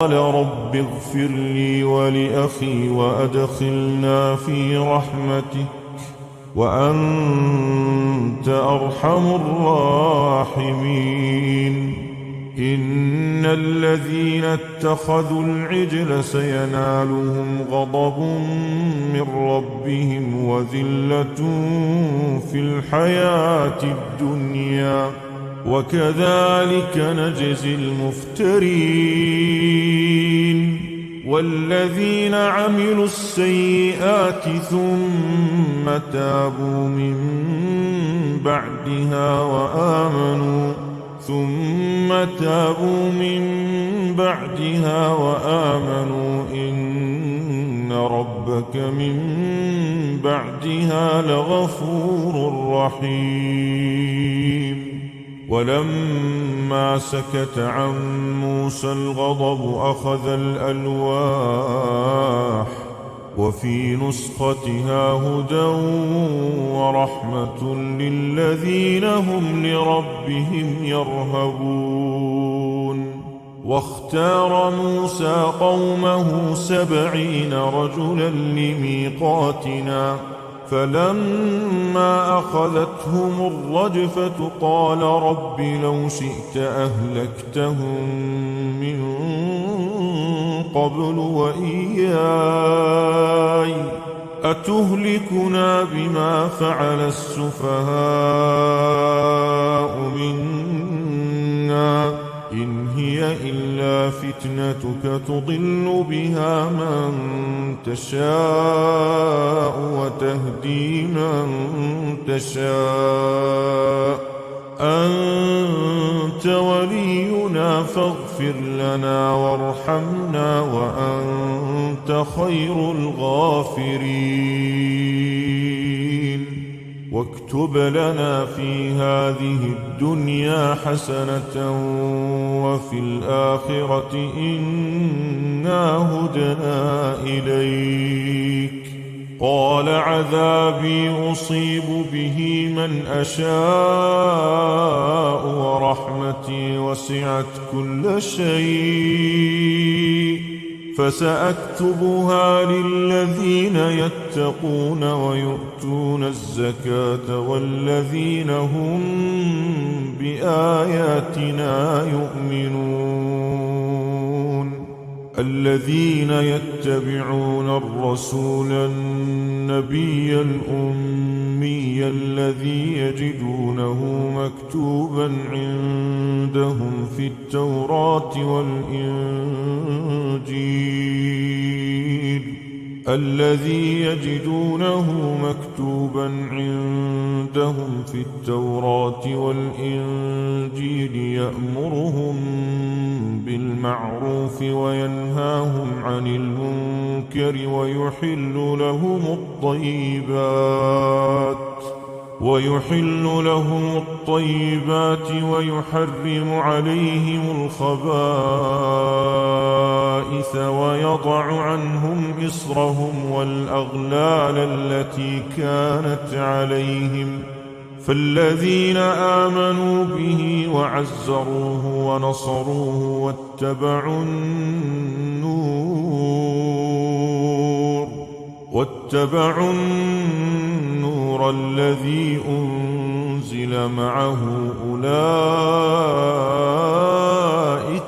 قال رب اغفر لي ولأخي وأدخلنا في رحمتك وأنت أرحم الراحمين. إن الذين اتخذوا العجل سينالهم غضب من ربهم وذلة في الحياة الدنيا وكذلك نجزي المفترين. والذين عملوا السيئات ثم تابوا من بعدها وآمنوا إن ربك من بعدها لغفور رحيم. ولما سكت عن موسى الغضب أخذ الألواح وفي نسختها هدى ورحمة للذين هم لربهم يرهبون. واختار موسى قومه 70 رجلا لميقاتنا فلما أخذتهم الرجفة قال رب لو شئت أهلكتهم من قبل وإياي أتهلكنا بما فعل السفهاء منا إن هي إلا فتنتك تضل بها من تشاء وتهدي من تشاء أنت ولينا فاغفر لنا وارحمنا وأنت خير الغافرين. واكتب لنا في هذه الدنيا حسنة وفي الآخرة إنا هدنا إليك. قال عذابي أصيب به من أشاء ورحمتي وسعت كل شيء فسأكتبها للذين يتقون ويؤتون الزكاة والذين هم بآياتنا يؤمنون. الذين يتبعون الرسول النبي الأمي الذي يجدونه مكتوبا عندهم في التوراة والإنجيل يأمرهم بالمعروف وينهاهم عن المنكر ويحل لهم الطيبات ويحرم عليهم الخبائث ويضع عنهم إصرهم والأغلال التي كانت عليهم. فالذين آمنوا به وعزروه ونصروه واتبعوا النور الذي أنزل معه أولئك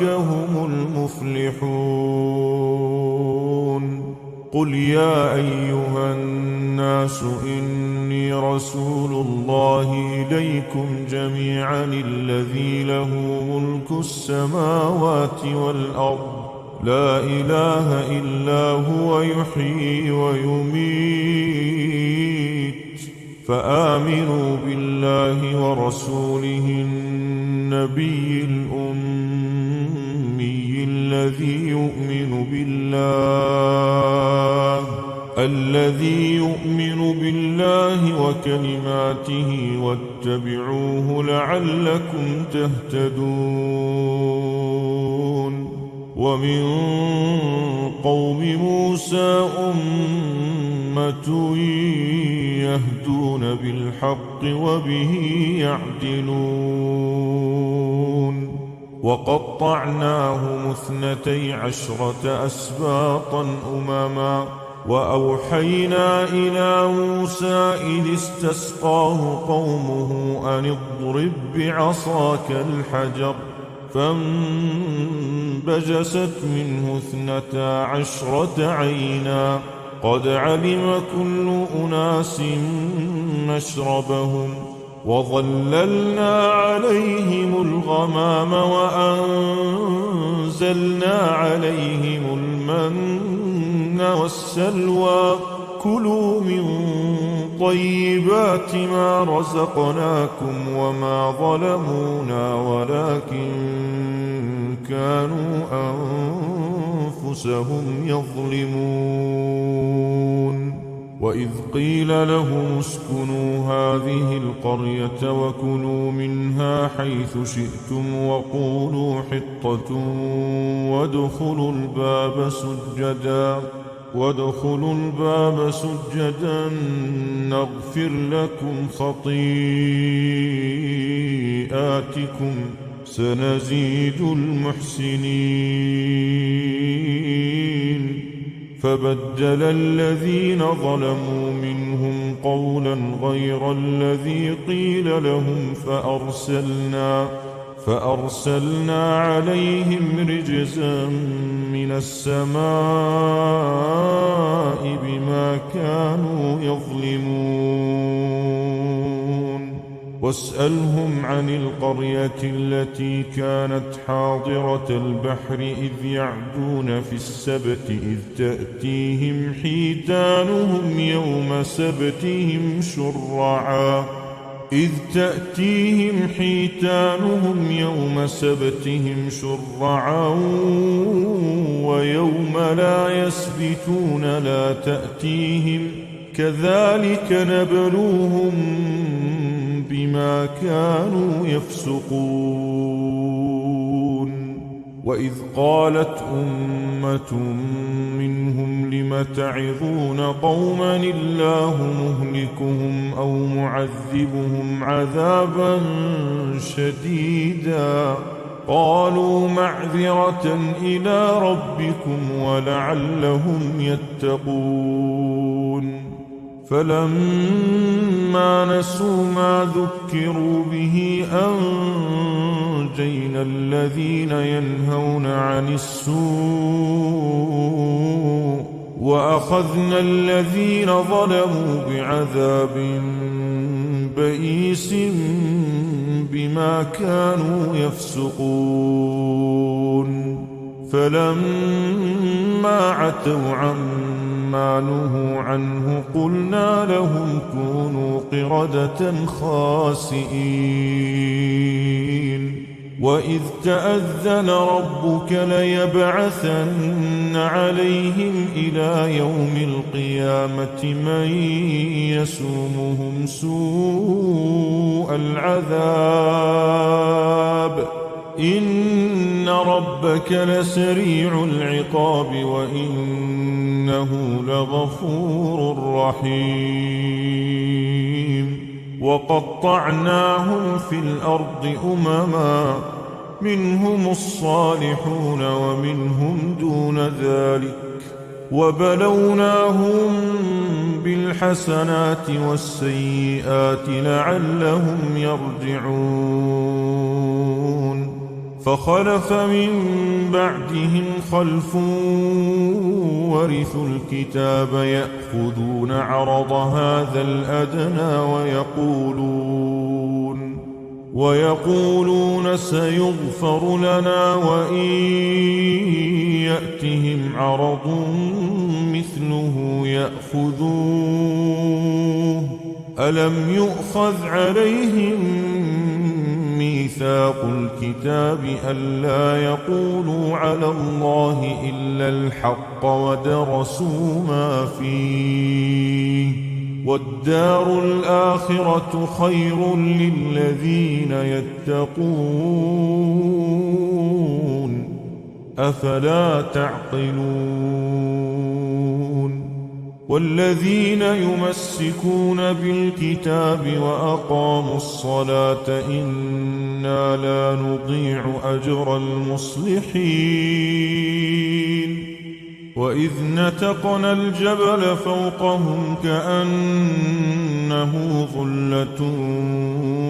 هم المفلحون. قل يا أيها الناس إني رسول الله إليكم جميعا الذي له ملك السماوات والأرض لا إله إلا هو يحيي ويميت. فآمنوا بالله ورسوله النبي الأمي الذي يؤمن بالله وكلماته واتبعوه لعلكم تهتدون. ومن قوم موسى أمة يهدون بالحق وبه يعدلون. وقد وقطعناهم 12 أسباطا أمما وأوحينا إلى موسى إذ استسقاه قومه أن اضرب بعصاك الحجر فانبجست منه 12 عينا قد علم كل أناس مشربهم وظللنا عليهم الغمام وأنزلنا عليهم المن والسلوى كلوا من طيبات ما رزقناكم وما ظلمونا ولكن كانوا أنفسهم يظلمون وإذ قيل لهم اسكنوا هذه القرية وكلوا منها حيث شئتم وقولوا حطة وادخلوا الباب سجدا نغفر لكم خطيئاتكم سنزيد المحسنين فبدل الذين ظلموا منهم قولا غير الذي قيل لهم فأرسلنا عليهم رجزا من السماء بما كانوا يظلمون واسألهم عن القرية التي كانت حاضرة البحر إذ يعدون في السبت إذ تأتيهم حيتانهم يوم سبتهم شرعا ويوم لا يسبتون لا تأتيهم كذلك نبلوهم بما كانوا يفسقون وإذ قالت أمة منهم لم تعظون قوما الله مهلكهم أو معذبهم عذابا شديدا قالوا معذرة إلى ربكم ولعلهم يتقون فلما نسوا ما ذكروا به أنجينا الذين ينهون عن السوء وأخذنا الذين ظلموا بعذاب بئيس بما كانوا يفسقون فلما عتوا عما نهوا عنه قلنا لهم كونوا قردة خاسئين وإذ تأذن ربك ليبعثن عليهم إلى يوم القيامة من يسومهم سوء العذاب إن ربك لسريع العقاب وإنه لغفور رحيم وقطعناهم في الأرض أمما منهم الصالحون ومنهم دون ذلك وبلوناهم بالحسنات والسيئات لعلهم يرجعون فخلف من بعدهم خلف ورثوا الكتاب يأخذون عرض هذا الأدنى ويقولون سيغفر لنا وإن يأتهم عرض مثله يأخذوه ألم يؤخذ عليهم ميثاق الكتاب ألا يقولوا على الله إلا الحق ودرسوا ما فيه والدار الآخرة خير للذين يتقون أفلا تعقلون والذين يمسكون بالكتاب وأقاموا الصلاة إنا لا نضيع أجر المصلحين وإذ نتقنا الجبل فوقهم كأنه ظلة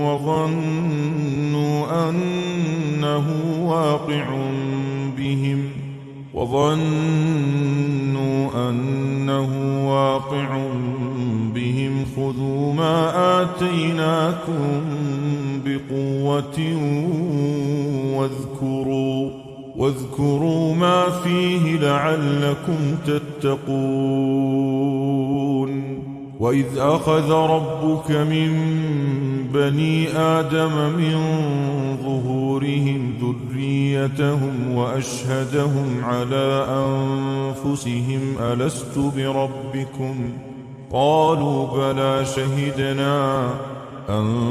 وظنوا أنه واقع بهم خذوا ما آتيناكم بقوة واذكروا ما فيه لعلكم تتقون وإذ أخذ ربك من بني آدم من ظهورهم ذريتهم وأشهدهم على أنفسهم ألست بربكم قالوا بلى شهدنا أن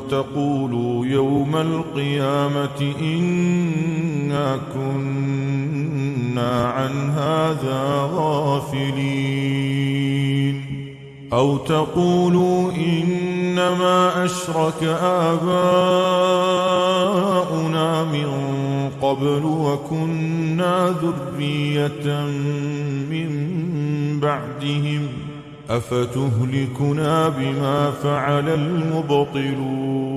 تقولوا يوم القيامة إنا كنا عن هذا غافلين أو تقولوا إنما أشرك آباؤنا من قبل وكنا ذرية من بعدهم أفتهلكنا بما فعل المبطلون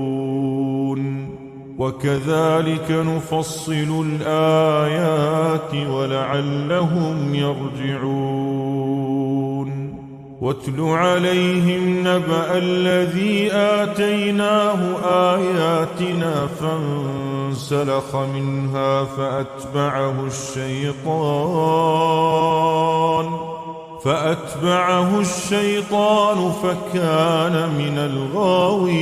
وكذلك نفصل الآيات ولعلهم يرجعون واتل عليهم نبأ الذي آتيناه آياتنا فانسلخ منها فأتبعه الشيطان فكان من الغاوين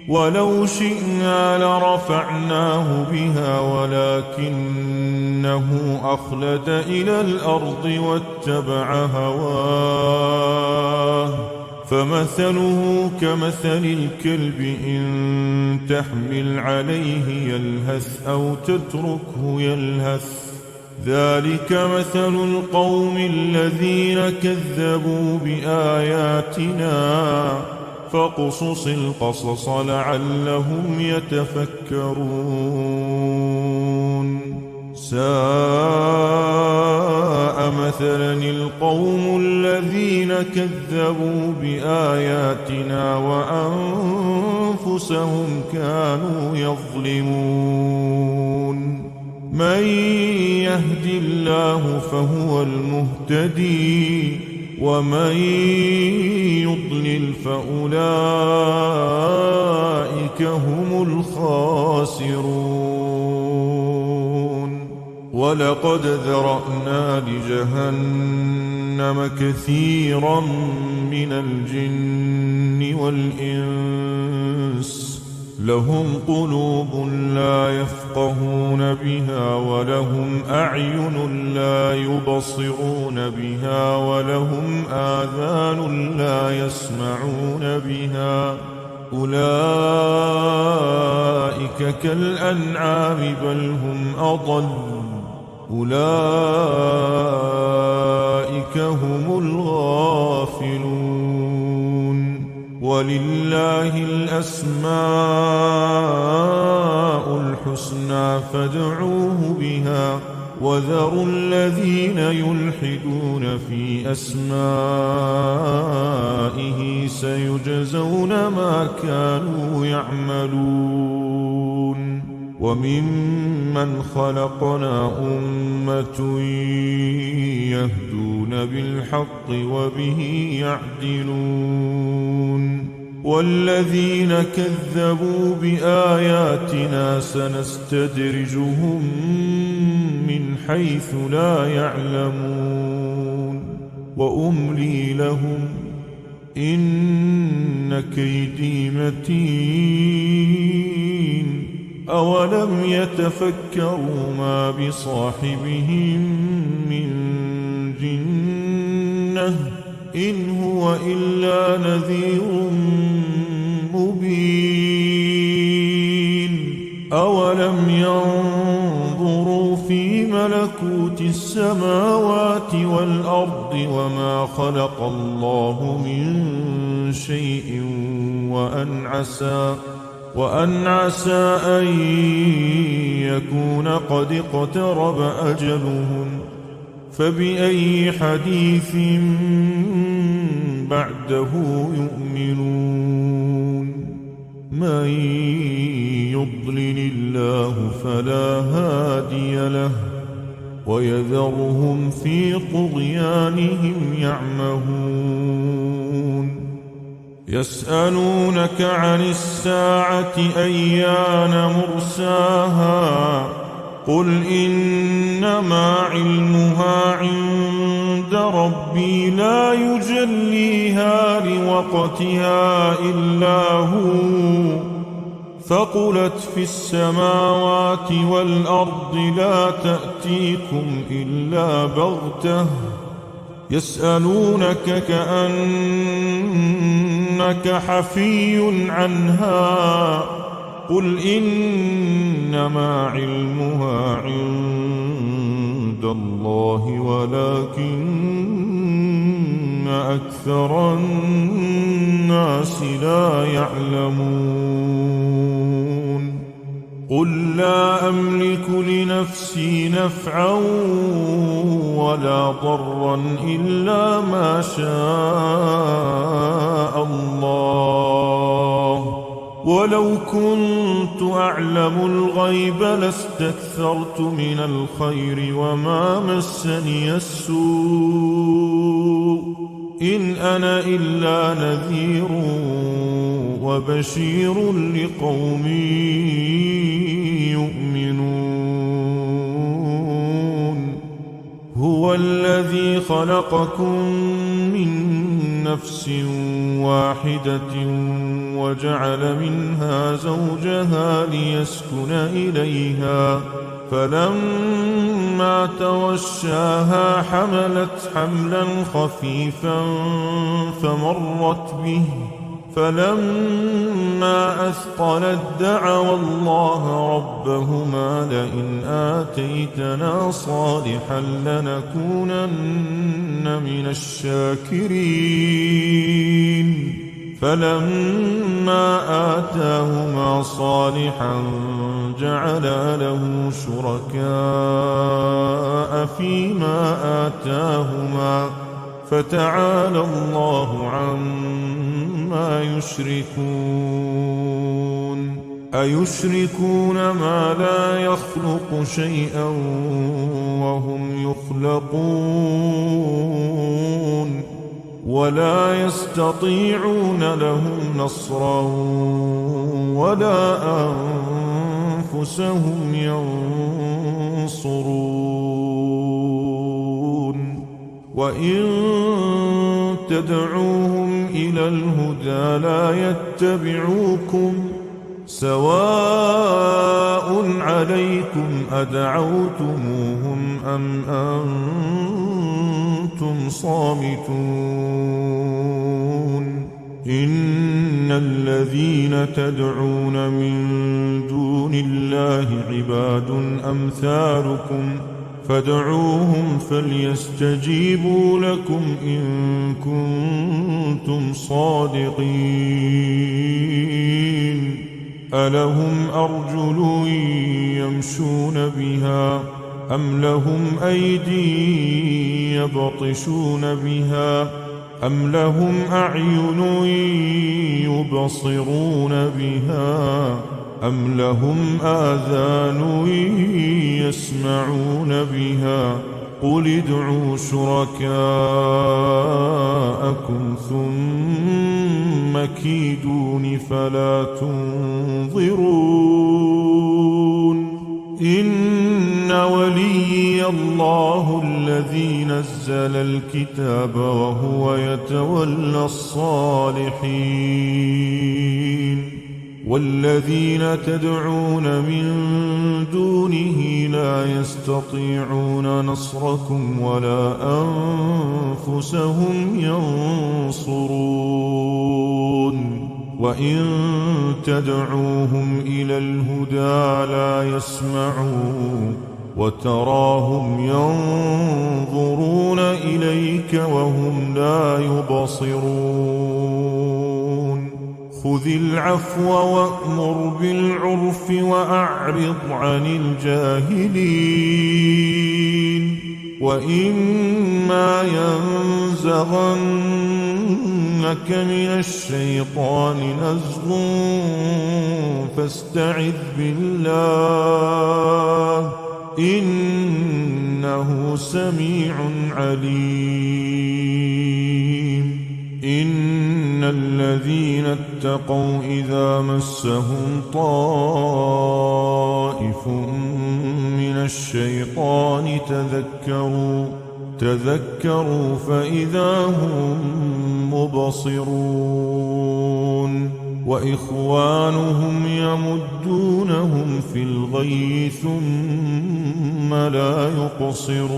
ولو شئنا لرفعناه بها ولكنه أخلد إلى الأرض واتبع هواه فمثله كمثل الكلب إن تحمل عليه يلهث أو تتركه يلهث ذلك مثل القوم الذين كذبوا بآياتنا فاقصص القصص لعلهم يتفكرون ساء مثلا القوم الذين كذبوا بآياتنا وأنفسهم كانوا يظلمون من يهد الله فهو المهتدي ومن يضلل فأولئك هم الخاسرون ولقد ذرأنا لجهنم كثيرا من الجن والإنس لهم قلوب لا يفقهون بها ولهم أعين لا يبصرون بها ولهم آذان لا يسمعون بها أولئك كالأنعام بل هم أضل أولئك هم الغافلون ولله الأسماء الحسنى فادعوه بها وذروا الذين يلحدون في أسمائه سيجزون ما كانوا يعملون وممن خلقنا أمة يهدون بالحق وبه يعدلون والذين كذبوا بآياتنا سنستدرجهم من حيث لا يعلمون وأملي لهم إن كيدي متين أولم يتفكروا ما بصاحبهم من جنة إن هو إلا نذير مبين أولم ينظروا في ملكوت السماوات والأرض وما خلق الله من شيء وأن عسى أن يكون قد اقترب أجلهم فبأي حديث بعده يؤمنون من يضلل الله فلا هادي له ويذرهم في طغيانهم يعمهون يسألونك عن الساعة أيان مرساها قل إنما علمها عند ربي لا يجليها لوقتها إلا هو ثقلت في السماوات والأرض لا تأتيكم إلا بغتة يسألونك كأنك حفي عنها قل إنما علمها عند الله ولكن أكثر الناس لا يعلمون قل لا أملك لنفسي نفعا ولا ضرا إلا ما شاء الله ولو كنت أعلم الغيب لاستكثرت من الخير وما مسني السوء إن أنا إلا نذير وبشير لقوم يؤمنون هو الذي خلقكم من نفس واحدة وجعل منها زوجها ليسكن إليها فلما توشاها حملت حملا خفيفا فمرت به فلما أثقلت دعوا الله ربهما لئن آتيتنا صالحا لنكونن من الشاكرين فلما آتاهما صالحا جعل له شركاء فيما آتاهما فتعالى الله عما يشركون أيشركون ما لا يخلق شيئا وهم يخلقون ولا يستطيعون لهم نصرا ولا أنفسهم ينصرون وإن تدعوهم إلى الهدى لا يتبعوكم سواء عليكم أدعوتموهم أم أنتم صامتون إن الذين تدعون من دون الله عباد أمثالكم فادعوهم فليستجيبوا لكم إن كنتم صادقين ألهم أرجل يمشون بها أم لهم أيدي يبطشون بها أم لهم أعين يبصرون بها أم لهم آذان يسمعون بها قل ادعوا شركاءكم ثم كيدون فلا تنظرون إن وليي الله الذي نزل الكتاب وهو يتولى الصالحين والذين تدعون من دونه لا يستطيعون نصركم ولا أنفسهم ينصرون وإن تدعوهم إلى الهدى لا يسمعوا وتراهم ينظرون إليك وهم لا يبصرون خذ العفو وأمر بالعرف وأعرض عن الجاهلين وإما ينزغنك من الشيطان نزغ فاستعذ بالله إنه سميع عليم إن الذين اتقوا إذا مسهم طائف من الشيطان تذكروا فإذا هم مبصرون وإخوانهم يمدونهم في الغي ثم لا يقصرون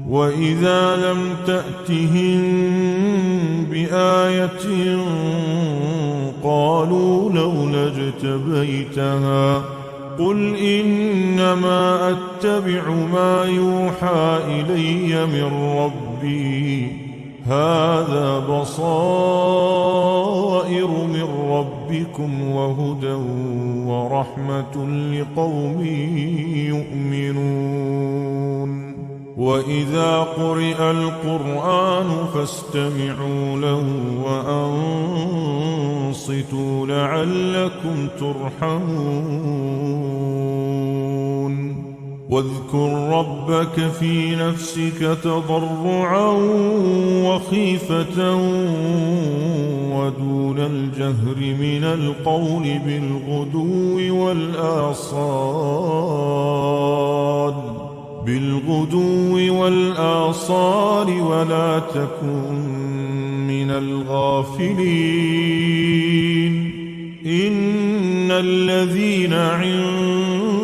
وإذا لم تأتهم بآية قالوا لولا اجتبيتها قل إنما أتبع ما يوحى إلي من ربي هذا بصائر من ربكم وهدى ورحمة لقوم يؤمنون وإذا قرئ القرآن فاستمعوا له وأنصتوا لعلكم ترحمون واذكر ربك في نفسك تضرعا وخيفة ودون الجهر من القول بالغدو والآصال ولا تكن من الغافلين إن الذين عند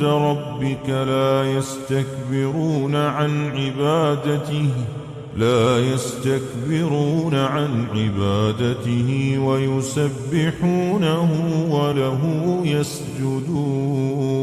ربك لا يستكبرون عن عبادته ويسبحونه وله يسجدون